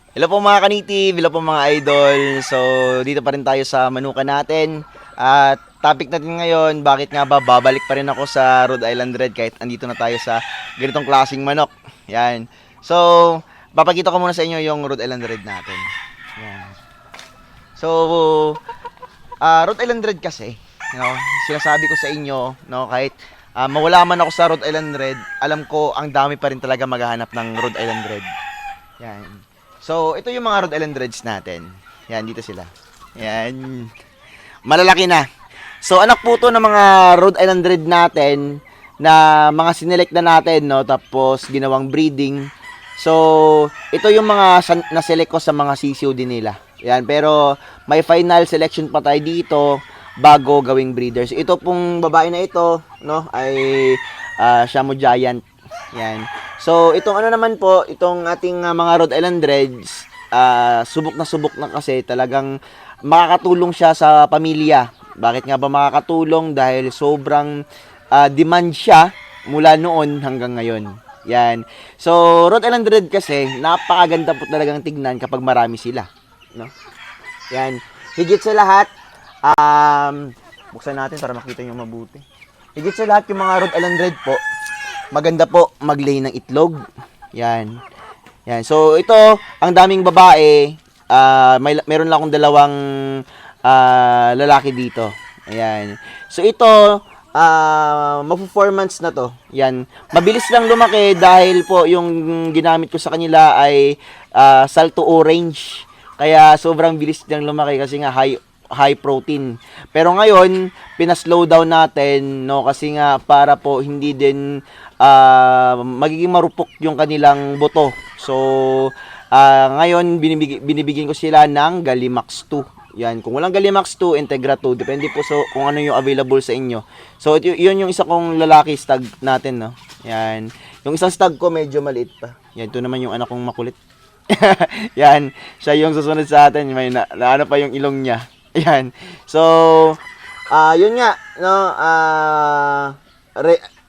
Hello po mga kanitib, hello po mga idol. So, dito pa rin tayo sa manukan natin. At topic natin ngayon, bakit nga ba babalik pa rin ako sa Rhode Island Red kahit andito na tayo sa ganitong klaseng manok. Yan. So, papakita ko muna sa inyo yung Rhode Island Red natin. Yan. So, Rhode Island Red kasi, sinasabi ko sa inyo, kahit mawala man ako sa Rhode Island Red, alam ko ang dami pa rin talaga maghahanap ng Rhode Island Red. Yan. So, ito yung mga Rhode Island Reds natin. Yan, dito sila. Yan. Malalaki na. So, anak po to ng mga Rhode Island Red natin na mga sinelect na natin, no? Tapos, ginawang breeding. So, ito yung mga na-select ko sa mga CCO din nila. Yan, pero may final selection pa tayo dito bago gawing breeders. Ito pong babae na ito, no, ay Shamo Giant. Yan. So, itong ano naman po, itong ating mga Rhode Island Reds, subok na kasi talagang makakatulong siya sa pamilya. Bakit nga ba makakatulong? Dahil sobrang demand siya mula noon hanggang ngayon. Yan. So, Rhode Island Red kasi, napakaganda po talagang tignan kapag marami sila. No? Yan. Higit sa lahat, buksan natin para makita nyo mabuti. Higit sa lahat yung mga Rhode Island Red po, maganda po mag-lay ng itlog. Yan. Yan. So, ito, ang daming babae. Meron lang akong dalawang lalaki dito. Ayan. So, ito, ma-performance na to. Yan. Mabilis lang lumaki dahil po yung ginamit ko sa kanila ay Salto Orange. Kaya, sobrang bilis lang lumaki kasi nga high protein. Pero ngayon, pinaslow down natin, no, kasi nga para po hindi din magiging marupok yung kanilang buto. So, ngayon binibigyan ko sila ng Gallimax 2. Yan, kung walang Gallimax 2, Integra 2, depende po so kung ano yung available sa inyo. So, yun yung isa kong lalaki stag natin, no. Yan. Yung isang stag ko medyo maliit pa. Yan, ito naman yung anak kong makulit. Yan, siya yung susunod sa atin. May ano pa yung ilong niya. Yan. So, yun nga, no,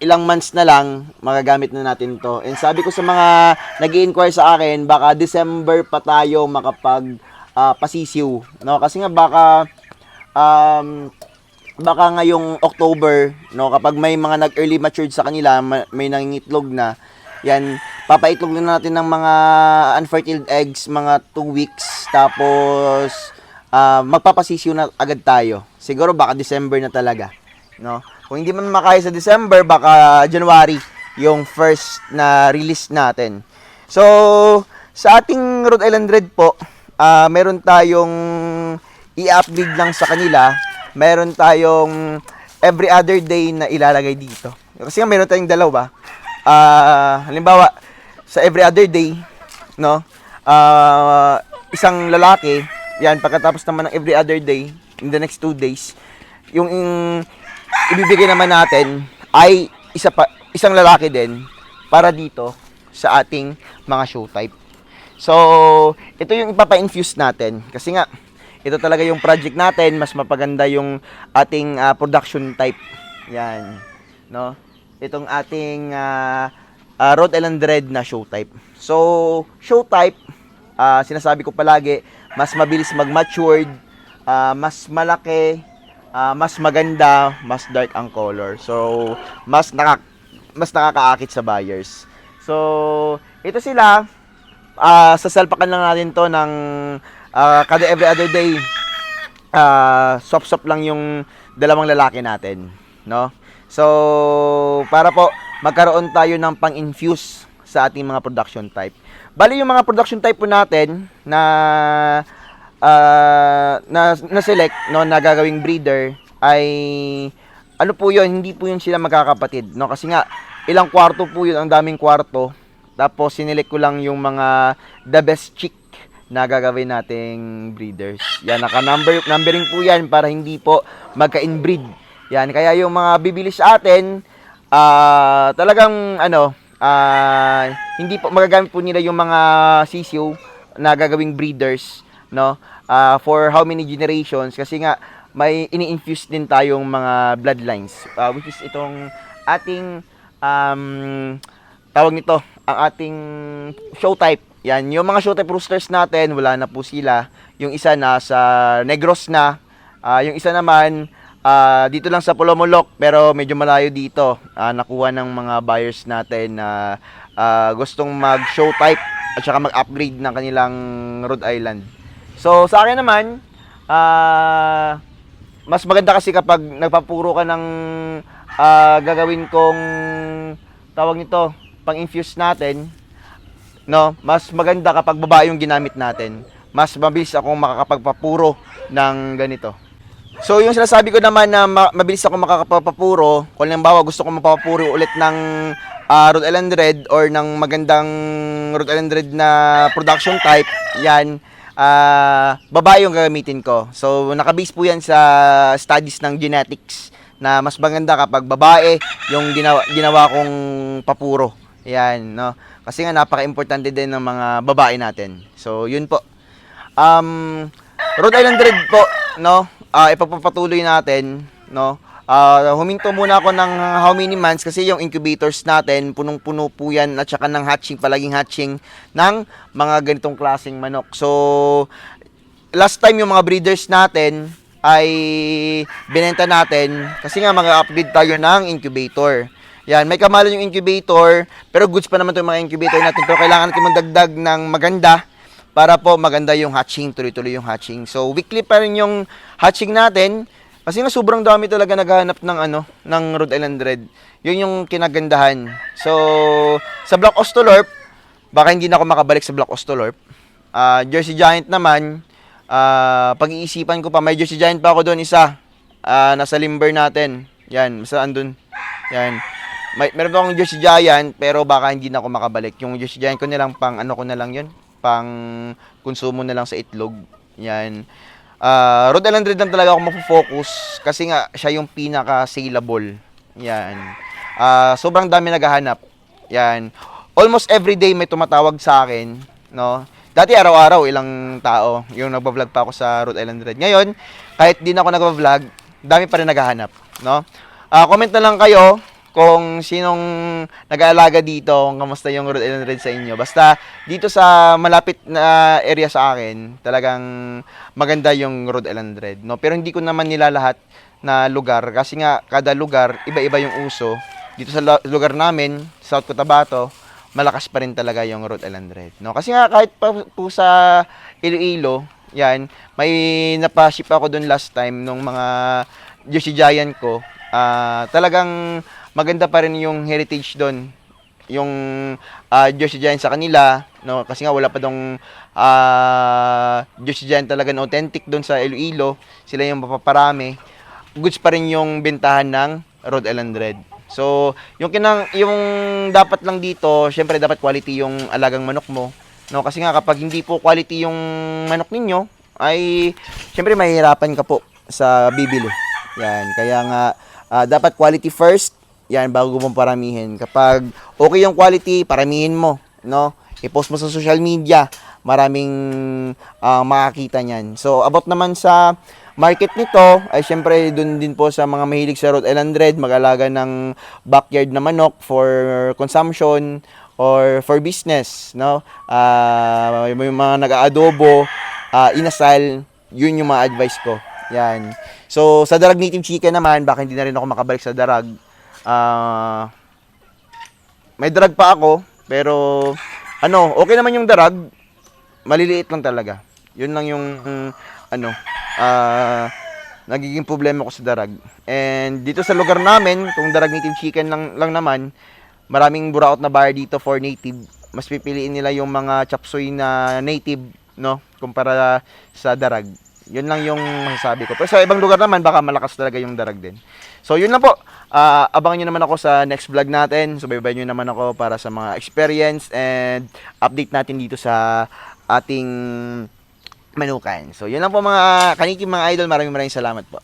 ilang months na lang magagamit na natin to. And sabi ko sa mga nag-i-inquire sa akin, baka December pa tayo makapag pasisiw, no? Kasi nga baka ngayong October, no, kapag may mga nag-early matured sa kanila, may nangingitlog na, yan, papaitlog na natin ng mga unfertile eggs mga 2 weeks, tapos magpapasisiw na agad tayo. Siguro baka December na talaga, no? Kung hindi man makaya sa December, baka January yung first na release natin. So, sa ating Rhode Island Red po, meron tayong i-upgrade lang sa kanila. Meron tayong every other day na ilalagay dito. Kasi nga meron tayong dalawa. Halimbawa, sa every other day, no, isang lalaki, yan, pagkatapos naman ng every other day, in the next 2 days, yung ibibigay naman natin ay isang lalaki din para dito sa ating mga show type. So, ito yung ipapa-infuse natin kasi nga ito talaga yung project natin, mas mapaganda yung ating production type. Yan, no? Itong ating Rhode Island Red na show type. So, show type, sinasabi ko palagi, mas mabilis mag-matured, mas malaki, mas maganda, mas dark ang color. So, mas nakakaakit sa buyers. So, ito sila, sasalpakan lang natin to ng kada every other day. Swap lang yung dalawang lalaki natin, no? So, para po magkaroon tayo ng pang-infuse sa ating mga production type. Bali yung mga production type po natin na select, no, na gagawing breeder ay ano po yun, hindi po yun sila magkakapatid, no, kasi nga ilang kwarto po yun, ang daming kwarto, tapos sinelect ko lang yung mga the best chick na gagawin nating breeders. Yan, numbering po yan para hindi po magka-inbreed. Yan, kaya yung mga bibili sa atin, talagang hindi po magagamit po nila yung mga sisiyo na gagawing breeders, no, for how many generations, kasi nga may ini-infuse din tayong mga bloodlines, which is itong ating tawag nito, ang ating show type. Yan, yung mga show type roosters natin, wala na po sila. Yung isa nasa Negros na. Yung isa naman, dito lang sa Polomolok, pero medyo malayo dito. Nakuha ng mga buyers natin na gustong mag-show type at saka mag-upgrade ng kanilang Rhode Island. So, sa akin naman, mas maganda kasi kapag nagpapuro ka ng gagawin kong tawag nito, pang-infuse natin, no, mas maganda kapag babae yung ginamit natin. Mas mabilis akong makakapagpapuro ng ganito. So, yung sinasabi ko naman na mabilis ako makakapagpapuro, kung halimbawa gusto ko mapapuro ulit ng Rhode Island Red or ng magandang Rhode Island Red na production type, yan, babae yung gagamitin ko. So, nakabase po yan sa studies ng genetics na mas maganda kapag babae yung ginawa kong papuro. Yan, no? Kasi nga napaka-importante din ng mga babae natin. So, yun po. Rhode Island Red po, no? Ipagpapatuloy natin, no? Huminto muna ako ng how many months kasi yung incubators natin, punong-puno po yan at saka ng hatching, palaging hatching ng mga ganitong klaseng manok. So, last time yung mga breeders natin ay binenta natin kasi nga mag-upgrade tayo ng incubator. Yan, may kamalan yung incubator, pero goods pa naman 'tong mga incubator natin. Pero kailangan natin magdagdag ng maganda para po maganda yung hatching, tuloy-tuloy yung hatching. So, weekly pa rin yung hatching natin kasi nga sobrang dami talaga naghahanap ng ng Rhode Island Red. Yun yung kinagandahan. So, sa Black Ostolorp, baka hindi na ako makabalik sa Black Ostolorp. Jersey Giant naman, pag-iisipan ko pa, may Jersey Giant pa ako doon isa. Nasa limber natin. Yan, saan doon? Yan. Meron pa akong Jersey Giant, pero baka hindi na ako makabalik. Yung Jersey Giant ko nilang pang ano ko na lang yun, pang konsumo na lang sa itlog. Yan. Rhode Island Red lang talaga ako mapofocus kasi nga siya yung pinaka-saleable. Yan. Sobrang dami naghahanap. Yan. Almost every day may tumatawag sa akin, no? Dati araw-araw ilang tao yung nagba-vlog pa ako sa Rhode Island Red. Ngayon, kahit di na ako nagba-vlog, dami pa rin naghahanap, no? Comment na lang kayo kung sinong nag-aalaga dito, kung kamusta yung Rhode Island Red sa inyo. Basta dito sa malapit na area sa akin, talagang maganda yung Rhode Island Red, no? Pero hindi ko naman nilalahat na lugar kasi nga kada lugar iba-iba yung uso. Dito sa lugar namin, South Cotabato, malakas pa rin talaga yung Rhode Island Red, no? Kasi nga kahit pa po sa Iloilo, yan, may napaship ako doon last time nung mga Jersey Giant ko. Talagang maganda pa rin yung heritage doon. Yung Jersey Giant sa kanila, no? Kasi nga wala pa dong Jersey Giant talaga na authentic doon sa Iloilo. Sila yung mapaparami. Goods pa rin yung bentahan ng Rhode Island Red. So, yung dapat lang dito, syempre dapat quality yung alagang manok mo, no? Kasi nga kapag hindi po quality yung manok ninyo, ay syempre mahihirapan ka po sa bibili. Yan, kaya nga dapat quality first, yan, bago mo paramihin. Kapag okay yung quality, paramihin mo, no? I-post mo sa social media, maraming makakita niyan. So, about naman sa market nito, ay syempre dun din po sa mga mahilig sa Rhode Island Red, mag-alaga ng backyard na manok for consumption or for business, no? May mga nag-aadobo, inasal, yun yung mga advice ko. Yan. So, sa Darag Native Chicken naman, baka hindi na rin ako makabalik sa Darag. May Darag pa ako, pero okay naman yung Darag. Maliliit lang talaga. Yun lang yung nagiging problema ko sa Darag. And dito sa lugar namin, kung Darag Native Chicken lang naman, maraming buraot na buyer dito for native. Mas pipiliin nila yung mga chop suey na native, no? Kumpara sa Darag. Yun lang yung masasabi ko. Pero sa ibang lugar naman, baka malakas talaga yung Darag din. So, yun lang po. Abangan nyo naman ako sa next vlog natin. Subaybayan nyo naman ako para sa mga experience and update natin dito sa ating manukan. So, yun lang po mga kanikim, mga idol. Maraming salamat po.